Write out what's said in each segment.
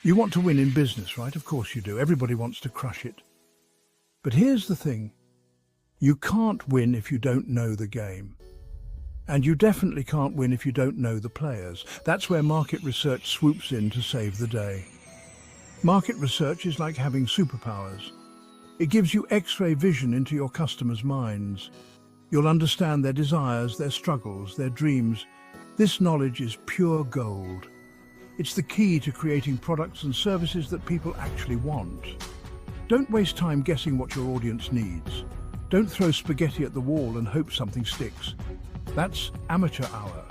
You want to win in business, right? Of course you do. Everybody wants to crush it. But here's the thing. You can't win if you don't know the game. And you definitely can't win if you don't know the players. That's where market research swoops in to save the day. Market research is like having superpowers. It gives you X-ray vision into your customers' minds. You'll understand their desires, their struggles, their dreams. This knowledge is pure gold. It's the key to creating products and services that people actually want. Don't waste time guessing what your audience needs. Don't throw spaghetti at the wall and hope something sticks. That's amateur hour.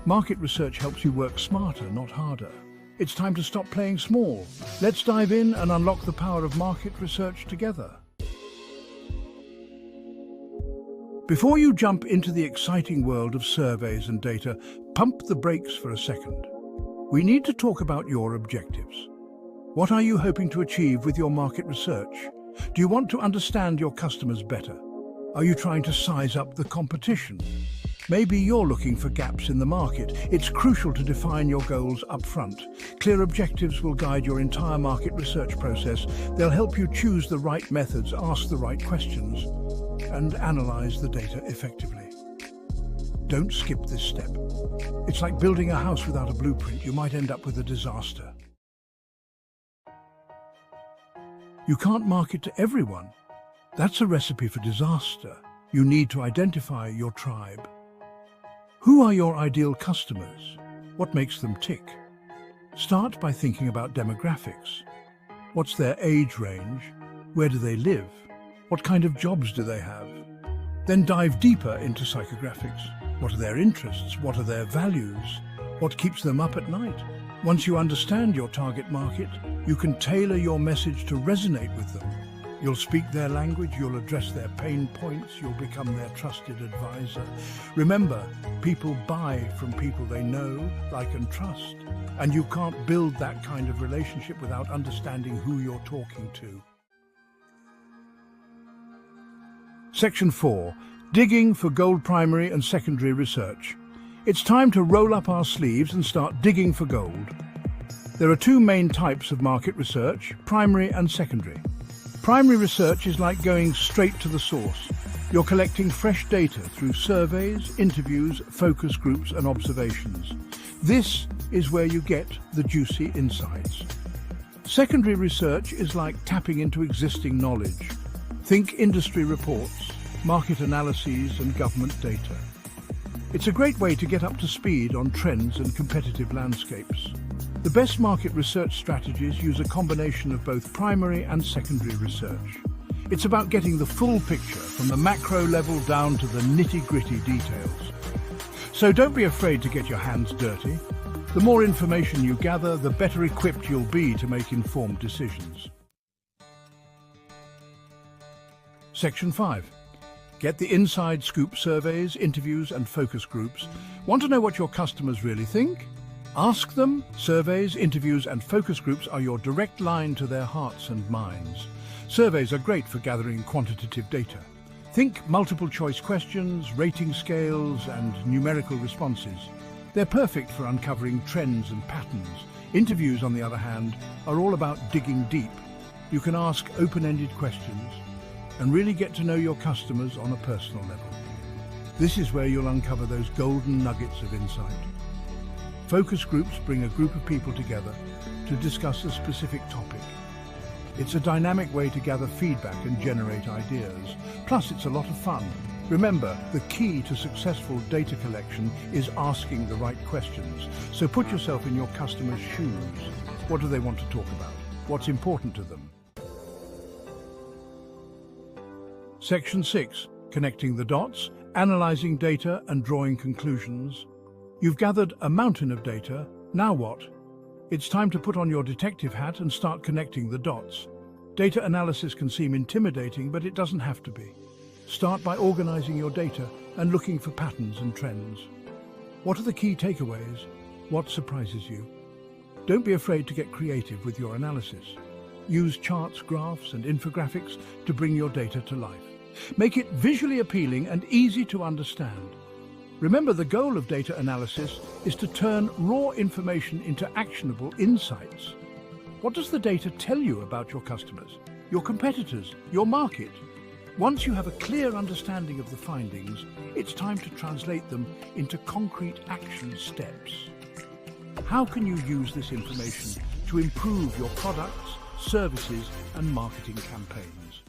Market research helps you work smarter, not harder. It's time to stop playing small. Let's dive in and unlock the power of market research together. Before you jump into the exciting world of surveys and data, pump the brakes for a second. We need to talk about your objectives. What are you hoping to achieve with your market research? Do you want to understand your customers better? Are you trying to size up the competition? Maybe you're looking for gaps in the market. It's crucial to define your goals up front. Clear objectives will guide your entire market research process. They'll help you choose the right methods, ask the right questions, and analyze the data effectively. Don't skip this step. It's like building a house without a blueprint. You might end up with a disaster. You can't market to everyone. That's a recipe for disaster. You need to identify your tribe. Who are your ideal customers? What makes them tick? Start by thinking about demographics. What's their age range? Where do they live? What kind of jobs do they have? Then dive deeper into psychographics. What are their interests? What are their values? What keeps them up at night? Once you understand your target market, you can tailor your message to resonate with them. You'll speak their language, you'll address their pain points, you'll become their trusted advisor. Remember, people buy from people they know, like and trust. And you can't build that kind of relationship without understanding who you're talking to. Section 4. Digging for gold primary and secondary research. It's time to roll up our sleeves and start digging for gold. There are two main types of market research, primary and secondary. Primary research is like going straight to the source. You're collecting fresh data through surveys, interviews, focus groups and observations. This is where you get the juicy insights. Secondary research is like tapping into existing knowledge. Think industry reports, market analyses and government data. It's a great way to get up to speed on trends and competitive landscapes. The best market research strategies use a combination of both primary and secondary research. It's about getting the full picture from the macro level down to the nitty-gritty details. So don't be afraid to get your hands dirty. The more information you gather, the better equipped you'll be to make informed decisions. Section 5. Get the inside scoop surveys, interviews and focus groups. Want to know what your customers really think? Ask them. Surveys, interviews and focus groups are your direct line to their hearts and minds. Surveys are great for gathering quantitative data. Think multiple choice questions, rating scales and numerical responses. They're perfect for uncovering trends and patterns. Interviews, on the other hand, are all about digging deep. You can ask open-ended questions and really get to know your customers on a personal level. This is where you'll uncover those golden nuggets of insight. Focus groups bring a group of people together to discuss a specific topic. It's a dynamic way to gather feedback and generate ideas. Plus, it's a lot of fun. Remember, the key to successful data collection is asking the right questions. So put yourself in your customer's shoes. What do they want to talk about? What's important to them? Section 6. Connecting the dots, analyzing data and drawing conclusions. You've gathered a mountain of data. Now what? It's time to put on your detective hat and start connecting the dots. Data analysis can seem intimidating, but it doesn't have to be. Start by organizing your data and looking for patterns and trends. What are the key takeaways? What surprises you? Don't be afraid to get creative with your analysis. Use charts, graphs, and infographics to bring your data to life. Make it visually appealing and easy to understand. Remember, the goal of data analysis is to turn raw information into actionable insights. What does the data tell you about your customers, your competitors, your market? Once you have a clear understanding of the findings, it's time to translate them into concrete action steps. How can you use this information to improve your products, services, and marketing campaigns?